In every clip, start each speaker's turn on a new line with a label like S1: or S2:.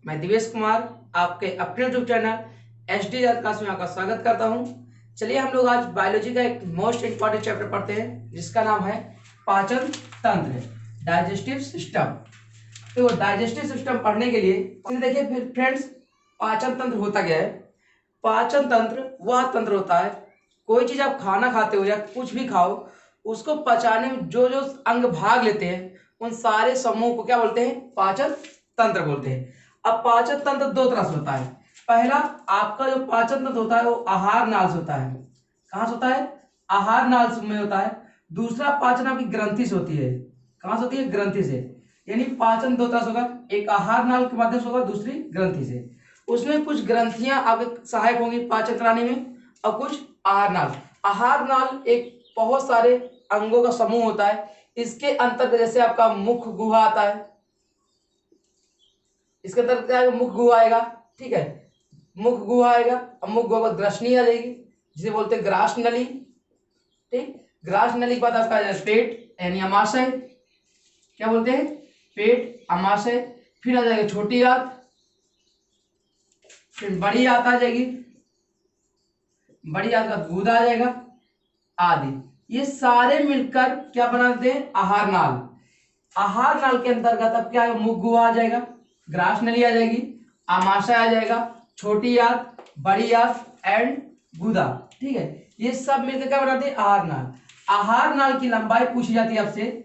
S1: मैं दिवेश कुमार आपके अपने यूट्यूब चैनल एचडी क्लास में आपका स्वागत करता हूं। चलिए हम लोग आज बायोलॉजी का एक मोस्ट इंपॉर्टेंट चैप्टर पढ़ते हैं जिसका नाम है पाचन तंत्र, डाइजेस्टिव सिस्टम। तो डाइजेस्टिव सिस्टम पढ़ने के लिए देखिए फिर फ्रेंड्स, पाचन तंत्र होता क्या है। पाचन तंत्र वह तंत्र होता है, कोई चीज आप खाना खाते हो या कुछ भी खाओ, उसको पचाने में जो जो अंग भाग लेते हैं उन सारे समूह को क्या बोलते हैं? पाचन तंत्र बोलते हैं। अब पाचन तंत्र दो तरह से होता है। पहला, आपका जो पाचन तंत्र होता है वो आहार नाल से होता है। कहां से होता है? आहार नाल में होता है। दूसरा पाचन आपकी ग्रंथि से होती है। कहां से होती है? ग्रंथि से। यानी पाचन दो तरह से होगा, एक आहार नाल के माध्यम से होगा, दूसरी ग्रंथि से। उसमें कुछ ग्रंथियां आपके सहायक होंगी पाचन कराने में और कुछ आहार नाल। आहार नाल एक बहुत सारे अंगों का समूह होता है। इसके अंतर्गत जैसे आपका मुख गुहा आता है, इसके अंदर क्या है? मुख गुहा आएगा। ठीक है, मुख गुहा आएगा और मुख गुहा पर ग्रसनी आ जाएगी जिसे बोलते हैं ग्रास नली। ठीक, ग्रास नली के बाद आपका आ जाएगा पेट यानी अमाशय। क्या बोलते हैं? पेट, अमाशय। फिर आ जाएगा छोटी आंत, फिर बड़ी आंत आ जाएगी, बड़ी आंत का गुदा आ जाएगा आदि। ये सारे मिलकर क्या बना देते हैं? आहार नाल। आहार नाल के अंतर्गत अब क्या है? मुख गुहा आ जाएगा, ग्रास नली आ जाएगी, आमाशय आ जाएगा, छोटी आंत, बड़ी आंत एंड गुदा। ठीक है, ये सब मिलकर क्या बनाते हैं? आहार नाल। आहार नाल की लंबाई पूछी जाती है आपसे।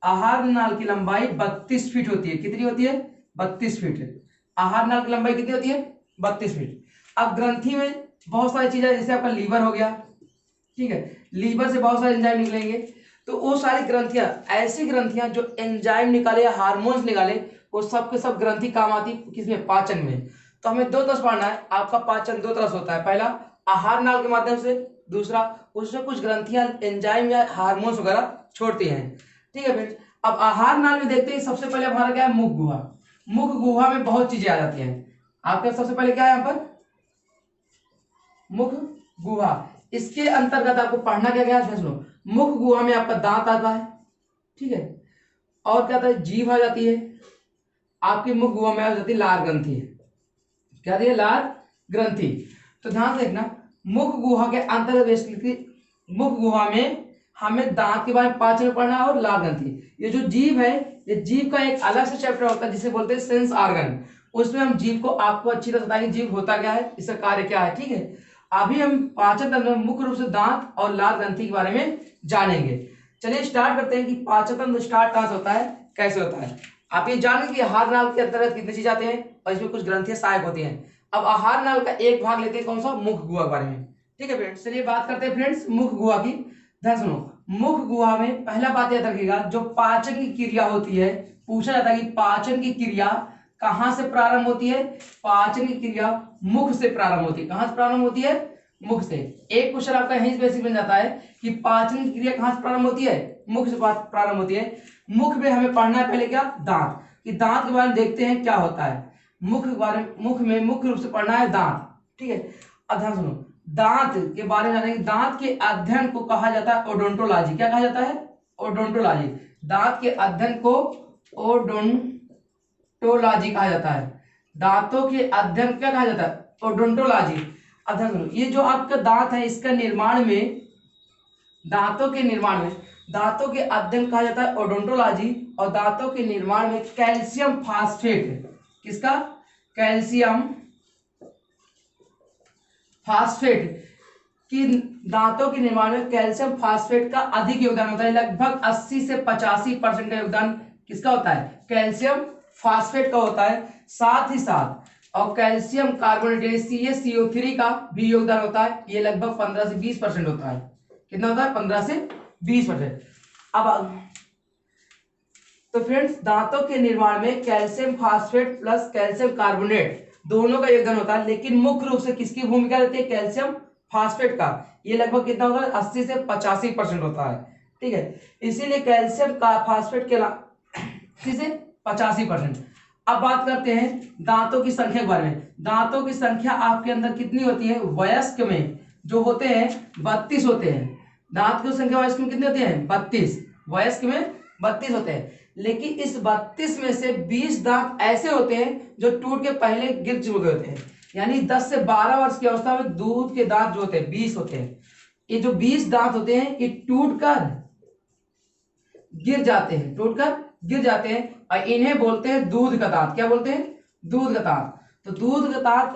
S1: आहार नाल की लंबाई 32 फीट होती है। कितनी होती है? 32 फीट। आहार नाल की लंबाई कितनी होती है? 32 फीट। अब ग्रंथि में बहुत सारी चीजें, जैसे आपका लीवर हो गया। ठीक है, लीवर से बहुत सारे एंजाइम निकलेंगे। तो वो सारी ग्रंथियां, ऐसी ग्रंथियां जो एंजाइम निकाले या हार्मोन्स निकाले, वो सब के सब ग्रंथि काम आती किसमें? पाचन में। तो हमें दो तरह से पढ़ना है। आपका पाचन दो तरह से होता है। पहला आहार नाल के माध्यम से, दूसरा उसमें कुछ ग्रंथियां एंजाइम या हार्मोन्स वगैरह छोड़ती हैं। ठीक है फ्रेंड्स, अब आहार नाल में देखते हैं सबसे पहले हमारा क्या है? मुख गुहा। मुख गुहा में बहुत चीजें आ जाती हैं। आपका सबसे पहले क्या है यहाँ पर? मुख गुहा। इसके अंतर्गत आपको पढ़ना क्या क्या है? सुनो, मुख गुहा में आपका दांत आता है। ठीक है, और क्या आता है? जीभ आ जाती है। आपकी मुख गुहा में आ जाती है लार ग्रंथि। क्या है? लार ग्रंथि। तो ध्यान से देखना, मुख गुहा के अंतर्गत मुख गुहा में हमें दांत के बारे में पाचन पढ़ना है और लार ग्रंथि। ये जो जीभ है, ये जीभ का एक अलग से चैप्टर होता है जिसे बोलते हैं सेंस ऑर्गन। उसमें हम जीभ को आपको अच्छी तरह बताएंगे जीभ होता क्या है, इसका कार्य क्या है। ठीक है, अभी हम पाचन तंत्र में मुख्य रूप से दांत और लार ग्रंथि के बारे में जानेंगे। चलिए स्टार्ट करते हैं कि पाचन तंत्र स्टार्ट कहां से होता है, कैसे होता है। आप ये जानेंगे कि आहार नाल के अंतर्गत कितनी चीज आते हैं और इसमें कुछ ग्रंथियां सहायक होती हैं। अब आहार नाल का एक भाग लेते हैं, कौन सा? मुख गुहा के बारे में। ठीक है फ्रेंड्स, चलिए बात करते हैं फ्रेंड्स मुख गुहा की। ध्यान सुनो, मुख गुहा में पहला बात याद रखिएगा, जो पाचन की क्रिया होती है, पूछा जाता है कि पाचन की क्रिया कहां से प्रारंभ होती है? पाचन की क्रिया मुख से प्रारंभ होती है। कहां से प्रारंभ होती है? मुख से। एक क्वेश्चन आपका यहीं बेसिक बन जाता है कि पाचन की क्रिया कहां से प्रारंभ होती है? मुख से प्रारंभ होती है। मुख में हमें पढ़ना है पहले क्या? दांत। कि दांत के बारे में देखते हैं क्या होता है। मुख के बारे में, मुख में मुख्य रूप से पढ़ना है दांत। ठीक है, अब ध्यान सुनो, दांत के बारे में जानेंगे। दांत के अध्ययन को कहा जाता है ओडोंटोलॉजी। क्या कहा जाता है? ओडोंटोलॉजी। दांत के अध्ययन को ओडोंटोलॉजी कहा जाता है। दांतों के अध्ययन क्या कहा जाता है? ओडोंटोलॉजी। अध्ययन करो, ये जो आपका दांत है इसका निर्माण में, दांतों के निर्माण में, दांतों के अध्ययन कहा जाता है ओडोंटोलॉजी। और दांतों के निर्माण में कैल्शियम फास्फेट, किसका? कैल्शियम फास्फेट की, दांतों के निर्माण में कैल्शियम फास्फेट का अधिक योगदान होता है। लगभग 80 से 85% का योगदान किसका होता है? कैल्शियम फास्फेट का होता है। साथ ही साथ और कैल्शियम कार्बोनेट यानी CaCO3 का भी योगदान होता है। ये लगभग 15 से 20% होता है। कितना होता है? 15 से 20%। अब तो फ्रेंड्स, दांतों के निर्माण में calcium phosphate plus calcium carbonate दोनों का योगदान होता है, लेकिन मुख्य रूप से किसकी भूमिका रहती है? कैल्शियम फास्फेट का। ये लगभग कितना होता है? 80 से 85% होता है। ठीक है, इसीलिए कैल्शियम का फास्फेट के 80 से 85%। अब बात करते हैं दांतों की संख्या के बारे में। दांतों की संख्या आपके अंदर कितनी होती है? वयस्क में जो होते हैं 32 होते हैं। दांत की संख्या वयस्क में कितनी होती है? 32। वयस्क में 32 होते हैं। लेकिन इस 32 में से 20 दांत ऐसे होते हैं जो टूट के पहले गिर चुके होते हैं। यानी 10 से 12 वर्ष की अवस्था में दूध के दांत जो होते हैं 20 होते हैं। ये जो 20 दांत होते हैं ये टूटकर गिर जाते हैं, टूटकर गिर जाते हैं, और इन्हें बोलते हैं दूध का दांत। क्या बोलते हैं? दूध का दांत। तो दूध का दांत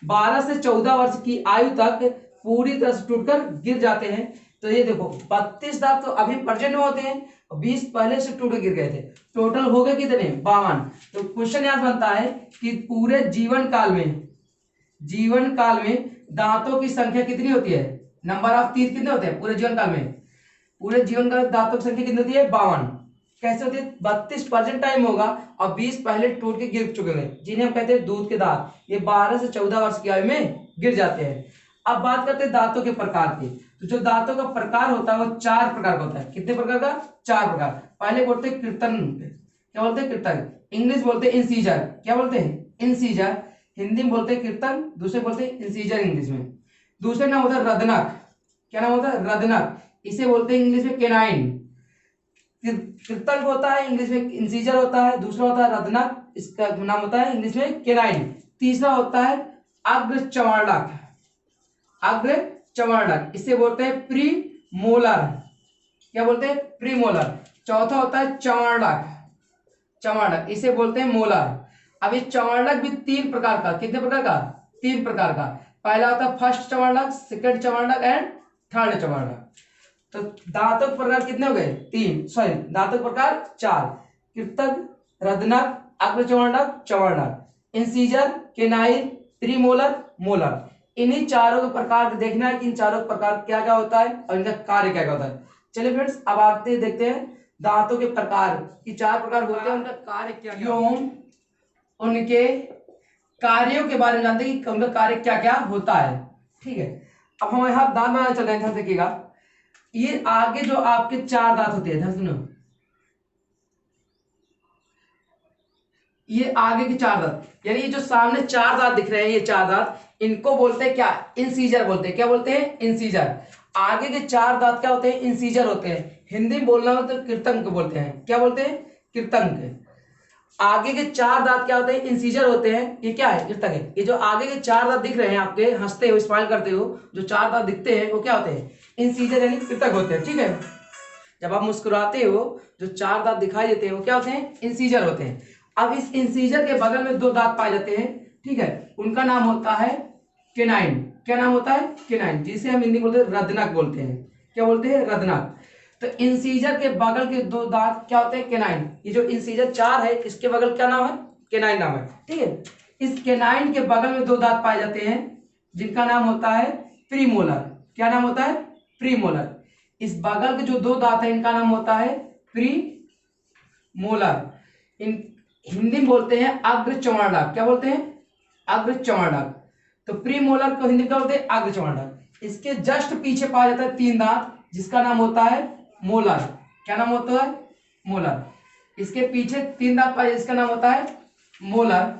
S1: 12 से 14 वर्ष की आयु तक पूरी तरह से टूटकर गिर जाते हैं। तो ये देखो 32 दांत तो अभी प्रेजेंट में होते हैं और 20 पहले से टूट गिर गए थे। टोटल हो गए कितने? 52। तो क्वेश्चन याद बनता है कि पूरे जीवन काल में दांतों की संख्या कितनी होती है? नंबर ऑफ टीथ कितने होते हैं पूरे जीवन काल में? पूरे जीवन काल दांतों की संख्या कितनी होती है? 52। कैसे होती है? 32 प्रेजेंट टाइम होगा और 20 पहले टूट के गिर चुके हैं, जिन्हें हम कहते हैं दूध के दांत। ये 12 से 14 वर्ष की आयु में गिर जाते हैं। अब बात करते हैं दांतों के प्रकार की। तो जो दांतों का प्रकार होता है वो 4 प्रकार का होता है। कितने प्रकार का? 4 प्रकार। पहले बोलते हैं कृतन। क्या बोलते हैं? कृतन। इंग्लिश बोलते हैं इंसीजर। क्या बोलते हैं? इंसीजर। हिंदी में बोलते हैं कृतन, दूसरे बोलते हैं इंसीजर इंग्लिश में। दूसरे नाम होता है रदनक। क्या नाम होता है? रदनक। इसे बोलते हैं इंग्लिश में केनाइन। कृतन होता है इंग्लिश में इंसीजर होता है, दूसरा होता है रदनक, इसका नाम होता है इंग्लिश में केनाइन। तीसरा होता है अग्रचर्वणक। अग्रचर्वणक इसे बोलते हैं प्री मोलर। क्या बोलते हैं? Pre molar. चौथा होता है चर्वणक। चर्वणक इसे बोलते हैं मोलर। अब ये चर्वणक भी 3 प्रकार का। कितने प्रकार का? 3 प्रकार का। पहला होता है फर्स्ट चर्वणक, सेकंड चर्वणक एंड थर्ड चर्वणक। तो दांतों के प्रकार कितने हो गए? 3। सॉरी, दांतों के प्रकार 4। कृतक, रदनक, अग्रचर्वणक, चर्वणक, इंसीजर, केनाइन, प्रीमोलर, मोलर। इन्हीं चारों के प्रकार देखना है कि इन चारों के प्रकार क्या क्या होता है और इनका कार्य क्या क्या होता है। चलिए फ्रेंड्स, अब आते देखते हैं दांतों के प्रकार की 4 प्रकार होते हैं, उनका कार्य क्या क्या, उनके कार्यों के बारे में जानते हैं कि उनका कार्य क्या क्या होता है। ठीक है, अब हम यहाँ दांत बनाने चल रहे हैं। ध्यान से देखिएगा, ये आगे जो आपके 4 दांत होते हैं, ध्यान सुनो, ये आगे के 4 दांत, यानी ये जो सामने 4 दांत दिख रहे हैं, ये 4 दांत, इनको बोलते हैं क्या? इंसीजर बोलते हैं। क्या बोलते हैं? इंसीजर। आगे के 4 दांत क्या होते हैं? इंसीजर होते हैं। हिंदी में बोलना हो तो कृतंक बोलते हैं। क्या बोलते हैं? कृतंक। आगे के 4 दांत क्या होते हैं? इंसीजर होते हैं। ये क्या है? कृतंक है। ये जो आगे के 4 दांत दिख रहे हैं आपके, हंसते हो, स्माइल करते हो, जो 4 दांत दिखते हैं वो क्या होते हैं? इंसीजर यानी कृतंक होते हैं। ठीक है, जब आप मुस्कुराते हो जो 4 दांत दिखाई देते हैं वो क्या होते हैं? इंसीजर होते हैं। अब इस इंसीजर के बगल में 2 दांत पाए जाते हैं। ठीक है, उनका नाम होता है केनाइन। क्या नाम होता है? केनाइन, जिसे हम हिंदी बोलते हैं रदनक बोलते हैं। क्या बोलते हैं? रदनक। तो इंसीजर के बगल के 2 दांत क्या होते हैं? केनाइन। ये जो इंसीजर 4 है, इसके बगल क्या नाम है? केनाइन नाम है। ठीक है, इस केनाइन के बगल में 2 दांत पाए जाते हैं जिनका नाम होता है प्रीमोलर। क्या नाम होता है? प्रीमोलर। इस बगल के जो 2 दांत है इनका नाम होता है प्रीमोलर। इन हिंदी में बोलते हैं अग्रचर्वणक। क्या बोलते हैं? अग्रचर्वणक। तो प्रीमोलर को हिंदी में क्या बोलते हैं? अग्रचर्वणक। इसके जस्ट पीछे पाया जाता है 3 दांत जिसका नाम होता है मोलर। क्या नाम होता है? मोलर। इसके पीछे 3 दांत पाए जिसका नाम होता है मोलर।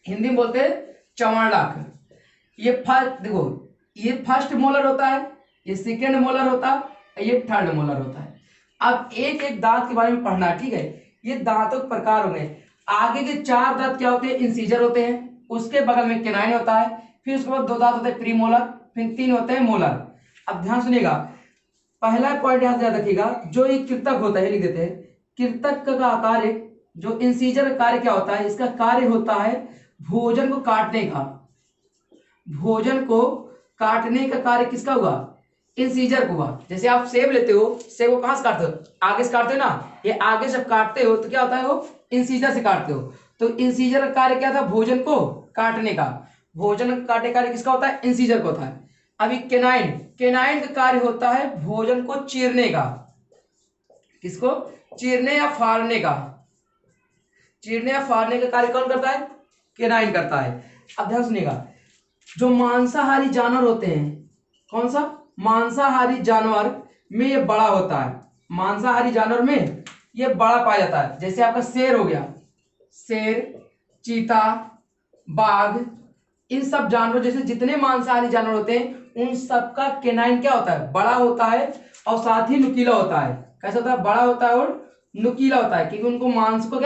S1: हिंदी में बोलते हैं चर्वणक। ये फर्स्ट, देखो, ये फर्स्ट मोलर होता है, ये सेकेंड मोलर होता है, ये थर्ड मोलर होता है। अब एक एक दांत के बारे में पढ़ना है। ठीक है, ये दांतों के प्रकार हो गए। आगे के 4 दांत क्या होते हैं? इंसीजर होते हैं। उसके बगल में केनाइन होता है। फिर उसके बाद 2 दांत होते हैं प्रीमोलर, फिर 3 होते हैं मोलर। अब ध्यान सुनिएगा, पहला पॉइंट यहां से याद रखिएगा, जो ये कृतक होता है, लिख देते हैं, कृतक का कार्य, जो इंसीजर का कार्य क्या होता है? इसका कार्य होता है भोजन को काटने का। भोजन को काटने का कार्य किसका हुआ? इंसीजर को हुआ। जैसे आप सेब लेते हो, सेब को कहां से काटते हो? आगे से काटते हो ना। ये आगे से काटते हो तो क्या होता है? वो इंसीजर से काटते हो। तो इंसीजर का कार्य क्या था? भोजन को काटने का। भोजन काटने का कार्य किसका होता है? इंसीजर को होता है। अभी केनाइन, केनाइन का कार्य होता है भोजन को चीरने का। किसको? चीरने या फाड़ने का। चीरने या फाड़ने का कार्य कौन करता है? केनाइन करता है। अब ध्यान सुनिएगा, जो मांसाहारी जानवर होते हैं, कौन सा? मांसाहारी जानवर में ये बड़ा होता है। मांसाहारी जानवर में ये बड़ा पाया जाता है। जैसे आपका शेर हो गया, शेर, चीता, बाघ, इन सब जानवरों, जैसे जितने मांसाहारी जानवर होते हैं उन सबका केनाइन क्या होता है? बड़ा होता है और साथ ही नुकीला होता है। कैसा होता है, बड़ा होता है और नुकीला होता है, क्योंकि उनको मांस को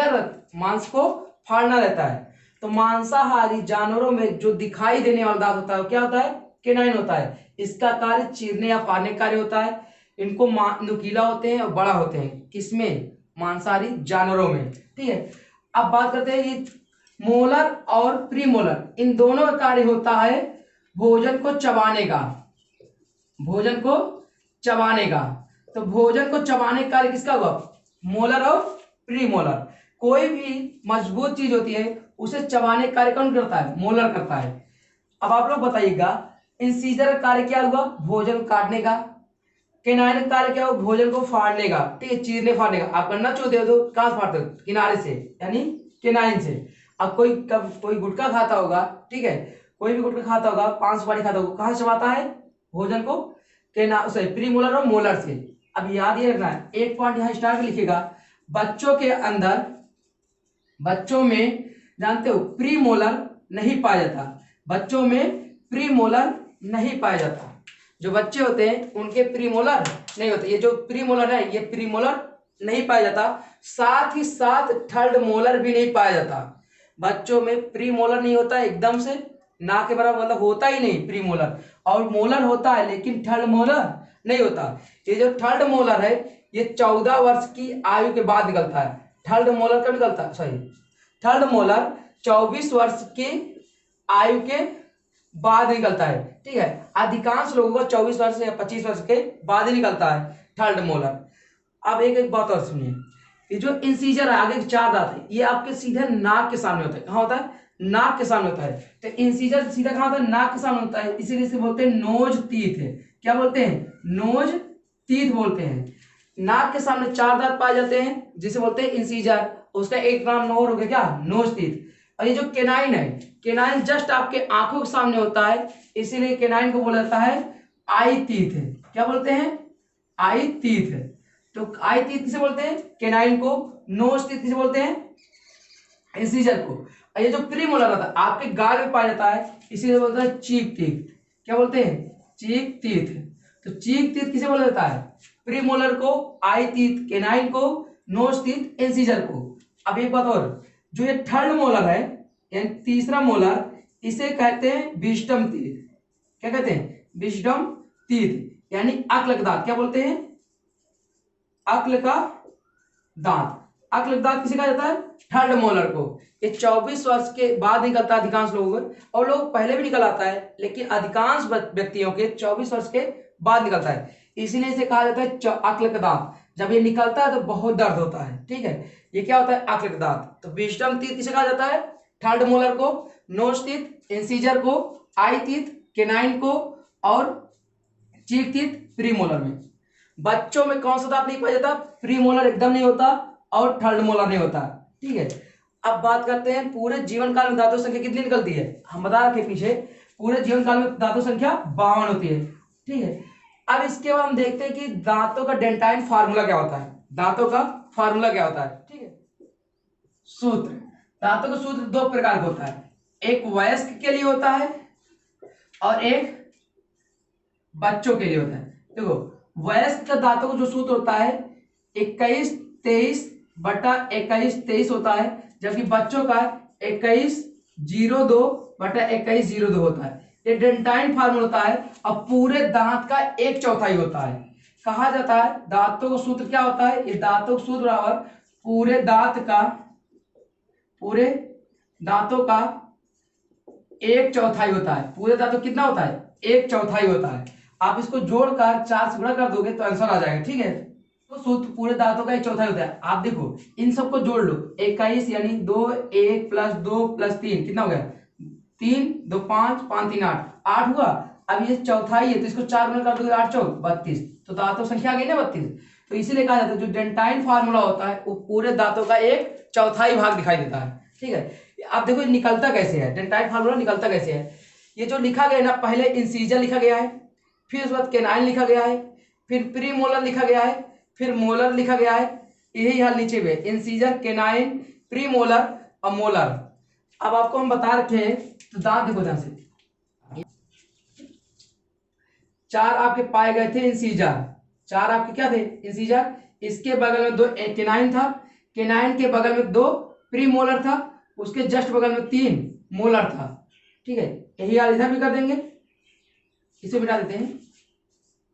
S1: मांस को फाड़ना रहता है। तो मांसाहारी जानवरों में जो दिखाई देने वाला दांत होता है वो क्या होता है, केनाइन होता है। इसका कार्य चीरने या फाड़ने का कार्य होता है। इनको नुकीला होते हैं और बड़ा होते हैं, किसमें, मांसाहारी जानवरों में। ठीक है, अब बात करते हैं ये मोलर और प्रीमोलर, इन दोनों का कार्य होता है भोजन को चबाने का, भोजन को चबाने का। तो भोजन को चबाने का कार्य किसका हुआ, मोलर और प्रीमोलर। कोई भी मजबूत चीज होती है उसे चबाने का कार्य कौन करता है, मोलर करता है। अब आप लोग बताइएगा, इंसीजर का कार्य क्या हुआ, भोजन काटने का। केनाइन का कार्य क्या हुआ, भोजन को फाड़ने का। ठीक है, चीरने फाड़ने का। आप करना चाहते हो तो कहां से फाड़ते हो, किनारे से, यानी केनाइन से। अब कोई गुटखा खाता होगा, ठीक है, कोई भी गुटखा खाता होगा, पान सुपारी खाता होगा, कहां से चबाता है भोजन को, प्रीमोलर और मोलर से। अब याद ये रखना है, एक पॉइंट यहां स्टार पे लिखिएगा, बच्चों के अंदर, बच्चों में जानते हो प्रीमोलर नहीं पाया जाता, बच्चों में प्रीमोलर नहीं पाया जाता। जो बच्चे होते हैं उनके प्रीमोलर नहीं होते, ये जो प्रीमोलर है ये प्रीमोलर नहीं पाया जाता। साथ ही साथ थर्ड मोलर भी नहीं पाया जाता। बच्चों में प्रीमोलर नहीं होता एकदम से, ना के बराबर, मतलब होता ही नहीं प्रीमोलर, और मोलर होता है लेकिन थर्ड मोलर नहीं होता। ये जो थर्ड मोलर है ये 14 वर्ष की आयु के बाद निकलता है। थर्ड मोलर कब निकलता है, सॉरी, थर्ड मोलर 24 वर्ष की आयु के बाद निकलता है। ठीक है, अधिकांश लोगों को 24 वर्ष या 25 वर्ष के बाद ही निकलता है थर्ड मोलर। अब एक बात और सुनिए, ये जो इंसीजर है, आगे 4 दांत है, ये आपके सीधे नाक के सामने होता है। कहां होता है, नाक के सामने होता है। तो इंसीजर सीधा कहां होता है, नाक के सामने होता है, इसीलिए इसे बोलते हैं नोज टीथ है। क्या बोलते हैं, नोज टीथ बोलते हैं। नाक के सामने 4 दांत पाए जाते हैं जिसे बोलते हैं इंसीजर, उसका एक नाम और हो गया क्या, नोज टीथ। और ये जो केनाइन है, केनाइन जस्ट आपके आंखों के सामने होता है, इसीलिए केनाइन को बोला जाता है आई टीथ है। क्या बोलते हैं, आई टीथ है। तो आई टीथ किसे बोलते हैं, केनाइन को। नोज टीथ किसे बोलते हैं, इंसीजर को। और ये जो प्रीमोलर होता है आपके गाल में पाया जाता है, इसीलिए बोलता है चीक टीथ। क्या बोलते हैं, चीक टीथ। तो चीक टीथ किसे बोला जाता है, प्रीमोलर को, आई टीथ केनाइन को, नोज टीथ इंसीजर को। अब एक बात और, जो ये थर्ड मोलर है यानी तीसरा मोलर, इसे कहते हैं विस्डम टीथ। क्या कहते हैं, विस्डम टीथ, यानी अक्ल का दांत। क्या बोलते हैं, अक्ल का दांत। अक्ल का दांत किसे कहा जाता है, थर्ड मोलर को। ये 24 वर्ष के बाद निकलता है अधिकांश लोगों को, और लोग पहले भी निकल आता है, लेकिन अधिकांश व्यक्तियों के 24 वर्ष के बाद निकलता है, इसीलिए इसे कहा जाता है अक्ल का दांत। जब ये निकलता है तो बहुत दर्द होता है। ठीक है, ये क्या होता है, अक्ल का दांत। तो विस्डम टीथ किसे कहा जाता है, थर्ड मोलर को, नोज टीथ इंसीजर को, आई टीथ केनाइन को, और चीक टीथ प्रीमोलर में। बच्चों में कौन सा दांत नहीं पाया जाता, प्रीमोलर एकदम नहीं होता और थर्ड मोलर नहीं होता। ठीक है, अब बात करते हैं पूरे जीवन काल में दांतों की संख्या कितनी निकलती है। हम बता रखे पीछे, पूरे जीवन काल में दांतों संख्या 52 होती है। ठीक है, अब इसके बाद हम देखते हैं कि दांतों का डेंटाइन फार्मूला क्या होता है, दांतों का फार्मूला क्या होता है। ठीक है, सूत्र, दांतों का सूत्र 2 प्रकार का होता है, एक वयस्क के लिए होता है और एक बच्चों के लिए होता है। देखो, वयस्क का दांतों का जो सूत्र होता है 21-23/21-23 होता है, जबकि बच्चों का 21-02/21-02 होता है। ये डेंटाइन फार्मूला होता है और पूरे दांत का 1/4 होता है। कहा जाता है दांतों का सूत्र क्या होता है, ये दांतों का सूत्र बराबर पूरे दांतों का 1/4 होता है। पूरे दांतों कितना होता है, 1/4 होता है। आप इसको जोड़कर 4 से गुणा कर दोगे तो आंसर आ जाएगा। ठीक है, तो सूत्र पूरे दांतों का 1/4 होता है। आप देखो इन सबको जोड़ लो, 21 यानी 2, 1 + 2 + 3 कितना हो गया, 3, 2, 5, 5, 3, 8 हुआ। अब ये चौथाई है तो इसको 4 गुणा कर दोगे 8 चौक 32, तो दांतों संख्या आ गई ना 32। तो इसीलिए कहा जाता है जो डेंटाइन फार्मूला होता है वो पूरे दांतों का 1/4 भाग दिखाई देता है। ठीक है, आप देखो निकलता कैसे है, डेंटाइन फार्मूला निकलता कैसे है। ये जो लिखा गया ना, पहले इंसीजर लिखा गया है, फिर उसके बाद केनाइन लिखा गया है, फिर प्रीमोलर लिखा गया है, फिर मोलर लिखा गया है। यही हाल नीचे में, इंसीजर केनाइन प्रीमोलर और मोलर। अब आपको हम बता रखे हैं, तो दांत देखो ध्यान से, 4 आपके पाए गए थे इंसीजर, 4 आपके क्या थे इंसीजर, इसके बगल में 2 केनाइन था, केनाइन के बगल में 2 प्रीमोलर था, उसके जस्ट बगल में 3 मोलर था। ठीक है, यही हाल इधर भी कर देंगे, इसे मिटा देते हैं,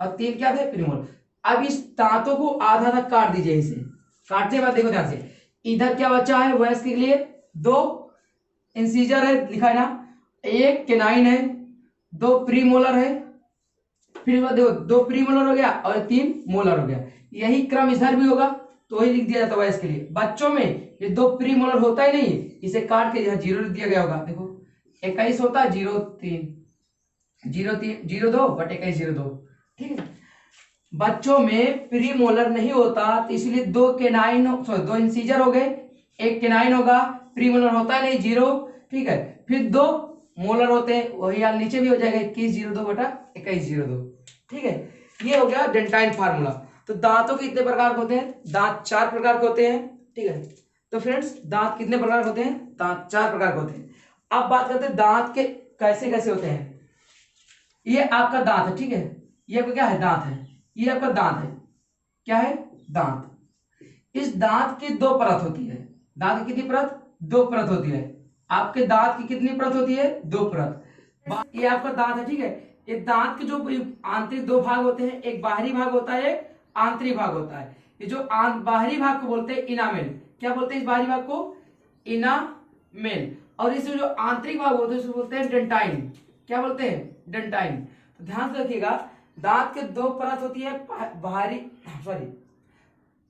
S1: और 3 क्या थे प्रीमोलर। अब इस दांतों को आधा आधा काट दीजिए, इसे काटने के बाद देखो ध्यान से, इधर क्या बचा है वयस्क के लिए 2 इंसीजर है, लिखा है ना, 1 केनाइन है, 2 प्रीमोलर है, फिर देखो 2 प्रीमोलर हो गया और 3 मोलर हो गया। यही क्रम इधर भी होगा तो वही लिख दिया जाता है वयस्क के लिए। बच्चों में ये 2 प्रीमोलर होता ही नहीं है, इसे काट के यहाँ 0 लिख दिया गया होगा। देखो 21 होता है 0.2 ठीक है। बच्चों में प्रीमोलर नहीं होता तो इसलिए 2 केनाइन 2 इंसीजर हो गए, 1 केनाइन होगा, प्रीमोलर होता है नहीं 0, ठीक है, फिर 2 मोलर होते हैं, वही हाल नीचे भी हो जाएगा 2102/2102। ठीक है, ये हो गया डेंटाइन फार्मूला। तो दांतों के कितने प्रकार के होते हैं? दांत 4 प्रकार के होते हैं। ठीक है, तो फ्रेंड्स दांत कितने प्रकार के होते हैं? दांत 4 प्रकार के होते हैं। अब बात करते हैं दांत के कैसे कैसे होते हैं। ये आपका दांत है, ठीक है, ये आपका क्या है? दांत है, ये आपका दांत है, क्या है? दांत। इस दांत की 2 परत होती है। दांत की कितनी परत? 2 परत होती है। आपके दांत की कितनी परत होती है? 2 परत। ये आपका दांत है, ठीक है। ये दांत के जो आंतरिक 2 भाग होते हैं, एक बाहरी भाग होता है, एक आंतरिक भाग होता है। ये जो बाहरी भाग को बोलते हैं इनामेल। क्या बोलते हैं इस बाहरी भाग को? इनामेल। और इस जो आंतरिक भाग होते हैं उसको बोलते हैं डेंटाइन। क्या बोलते हैं? डेंटाइन। तो ध्यान से रखिएगा, दांत के 2 परत होती है,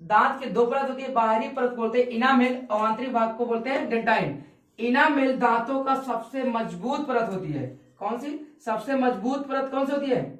S1: दांत के 2 परत होती है, बाहरी परत बोलते हैं इनामेल और आंतरिक भाग को बोलते हैं डेंटाइन। इनामेल दांतों का सबसे मजबूत परत होती है। कौन सी सबसे मजबूत परत कौन सी होती है?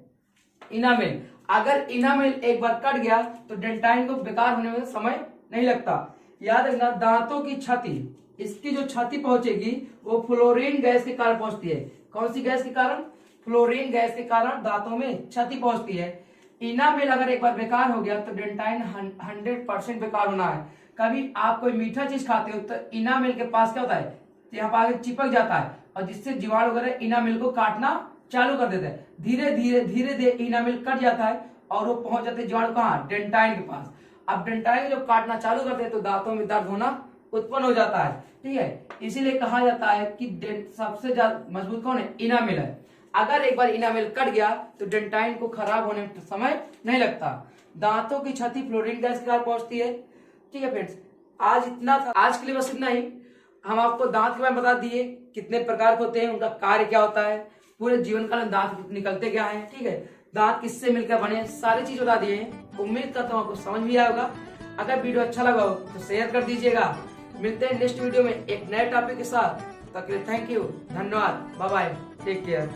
S1: इनामेल। अगर इनामेल एक बार कट गया तो डेंटाइन को बेकार होने में समय नहीं लगता। याद रखना, दांतों की क्षति, इसकी जो क्षति पहुंचेगी वो फ्लोरीन गैस के कारण पहुंचती है। कौन सी गैस के कारण? फ्लोरीन गैस के कारण दांतों में क्षति पहुंचती है। इनामेल अगर एक बार बेकार हो गया तो डेंटाइन 100% बेकार होना है। कभी आप कोई मीठा चीज खाते हो तो इनामेल के पास क्या होता है? यहाँ पर आगे चिपक जाता है और जिससे जीवाणु वगैरह इनामेल को काटना चालू कर देता है। धीरे धीरे इनामेल कट जाता है और वो पहुंच जाते हैं जीवाणु कहाँ? डेंटाइन के पास। अब डेंटाइन जब काटना चालू करते हैं तो दांतों में दर्द होना उत्पन्न हो जाता है। ठीक है, इसीलिए कहा जाता है कि सबसे ज्यादा मजबूत कौन है? इनामेल है। अगर एक बार इनामेल कट गया तो डेंटाइन को खराब होने में समय नहीं लगता। दांतों की क्षति फ्लोरीन गैस के कारण पहुंचती है। ठीक है फ्रेंड्स, आज इतना था, आज के लिए बस इतना ही। हम आपको दांत के बारे में बता दिए, कितने प्रकार के होते हैं, उनका कार्य क्या होता है, पूरे जीवन काल में दांत निकलते क्या है। ठीक है, दांत किससे मिलकर बने, सारी चीज बता दिए हैं। उम्मीद करता हूँ आपको समझ भी आया होगा। अगर वीडियो अच्छा लगा हो तो शेयर कर दीजिएगा। मिलते हैं नेक्स्ट वीडियो में एक नए टॉपिक के साथ। तब तक के लिए थैंक यू, धन्यवाद, बाय बाय, टेक केयर।